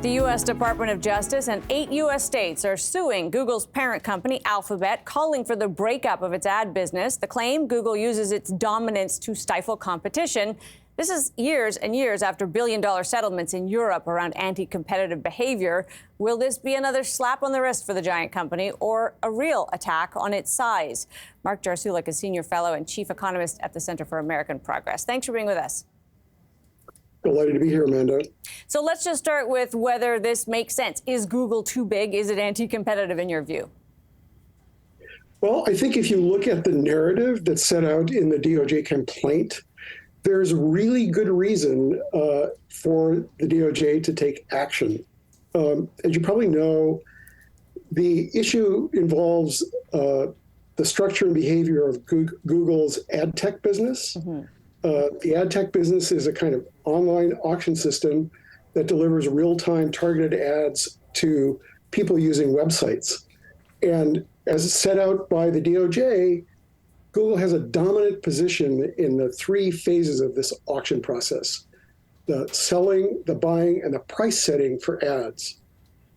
The U.S. Department of Justice and 8 U.S. states are suing Google's parent company, Alphabet, calling for the breakup of its ad business. The claim: Google uses its dominance to stifle competition. This is years and years after billion-dollar settlements in Europe around anti-competitive behavior. Will this be another slap on the wrist for the giant company or a real attack on its size? Mark Jarsulik is senior fellow and chief economist at the Center for American Progress. Thanks for being with us. Delighted to be here, Amanda. So let's just start with whether this makes sense. Is Google too big? Is it anti-competitive in your view? Well, I think if you look at the narrative that's set out in the DOJ complaint, there's really good reason for the DOJ to take action. As you probably know, the issue involves the structure and behavior of Google's ad tech business. Mm-hmm. The ad tech business is a kind of online auction system that delivers real-time targeted ads to people using websites. And as set out by the DOJ, Google has a dominant position in the 3 phases of this auction process: the selling, the buying, and the price setting for ads.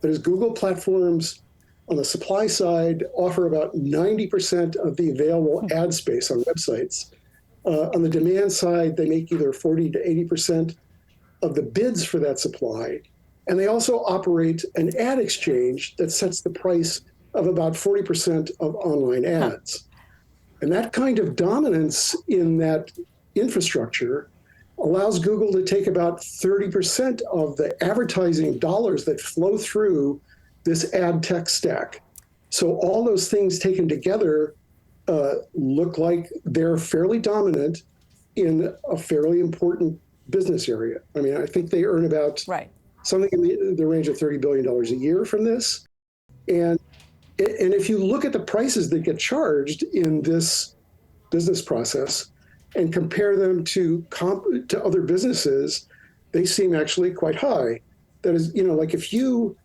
That is, Google platforms on the supply side offer about 90% of the available ad space on websites. On the demand side, they make either 40 to 80% of the bids for that supply. And they also operate an ad exchange that sets the price of about 40% of online ads. And that kind of dominance in that infrastructure allows Google to take about 30% of the advertising dollars that flow through this ad tech stack. So all those things taken together look like they're fairly dominant in a fairly important business area. I mean, I think they earn about something in the range of $30 billion a year from this. And if you look at the prices that get charged in this business process and compare them to other businesses, they seem actually quite high. That is, like if you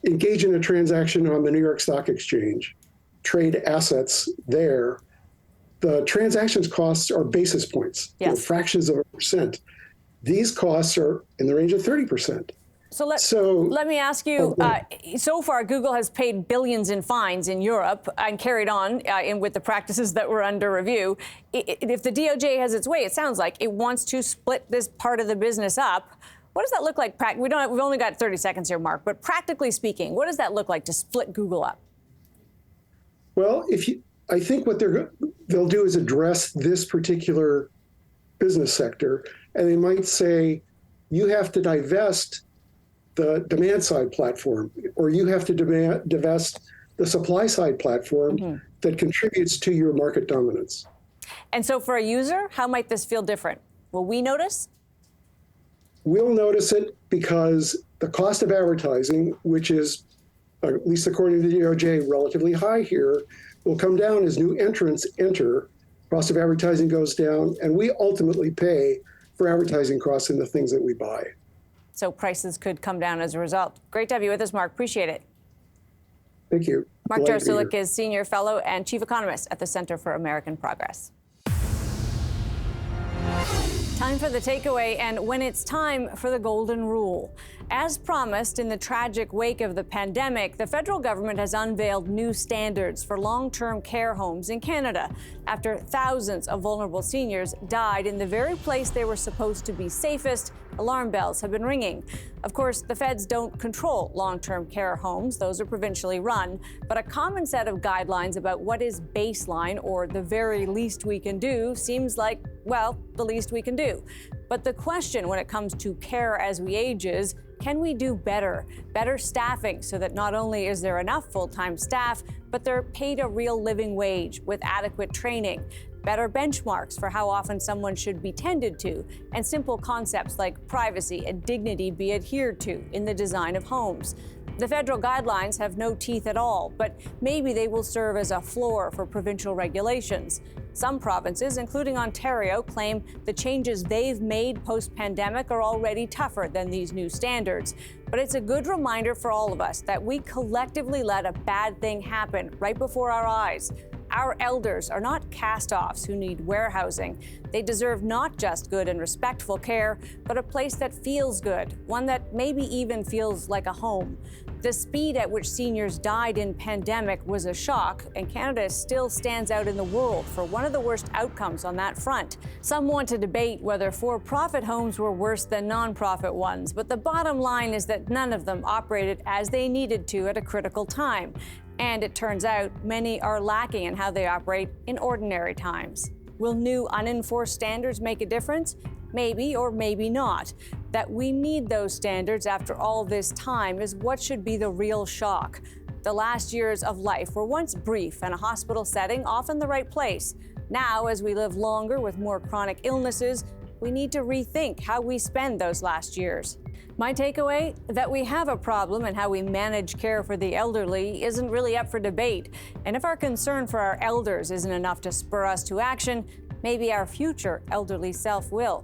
engage in a transaction on the New York Stock Exchange, trade assets there, the transactions costs are basis points, fractions of a percent. These costs are in the range of 30%. So let me ask you, so far Google has paid billions in fines in Europe and carried on with the practices that were under review. If the DOJ has its way, it sounds like it wants to split this part of the business up. What does that look like? We've only got 30 seconds here, Mark, but practically speaking, what does that look like to split Google up? Well, I think what they'll do is address this particular business sector, and they might say, you have to divest the demand side platform, or you have to divest the supply side platform that contributes to your market dominance. And so for a user, how might this feel different? Will we notice? We'll notice it because the cost of advertising, which is, at least according to the DOJ, relatively high here, will come down as new entrants enter. Cost of advertising goes down, and we ultimately pay for advertising costs in the things that we buy. So prices could come down as a result. Great to have you with us, Mark. Appreciate it. Thank you. Mark Jarsulik is senior fellow and chief economist at the Center for American Progress. Time for the takeaway, and when it's time for the golden rule. As promised, in the tragic wake of the pandemic, the federal government has unveiled new standards for long-term care homes in Canada after thousands of vulnerable seniors died in the very place they were supposed to be safest. Alarm bells have been ringing. Of course, the feds don't control long-term care homes. Those are provincially run. But a common set of guidelines about what is baseline, or the very least we can do, seems like, well, the least we can do. But the question when it comes to care as we age is, can we do better? Better staffing so that not only is there enough full-time staff, but they're paid a real living wage with adequate training. Better benchmarks for how often someone should be tended to, and simple concepts like privacy and dignity be adhered to in the design of homes. The federal guidelines have no teeth at all, but maybe they will serve as a floor for provincial regulations. Some provinces, including Ontario, claim the changes they've made post-pandemic are already tougher than these new standards. But it's a good reminder for all of us that we collectively let a bad thing happen right before our eyes. Our elders are not cast-offs who need warehousing. They deserve not just good and respectful care, but a place that feels good, one that maybe even feels like a home. The speed at which seniors died in pandemic was a shock, and Canada still stands out in the world for one of the worst outcomes on that front. Some want to debate whether for-profit homes were worse than non-profit ones, but the bottom line is that none of them operated as they needed to at a critical time. And it turns out many are lacking in how they operate in ordinary times. Will new unenforced standards make a difference? Maybe or maybe not. That we need those standards after all this time is what should be the real shock. The last years of life were once brief and a hospital setting often the right place. Now, as we live longer with more chronic illnesses, we need to rethink how we spend those last years. My takeaway, that we have a problem and how we manage care for the elderly isn't really up for debate. And if our concern for our elders isn't enough to spur us to action, maybe our future elderly self will.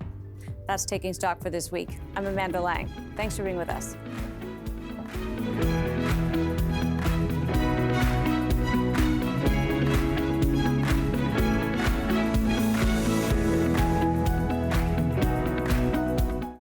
That's Taking Stock for this week. I'm Amanda Lang. Thanks for being with us.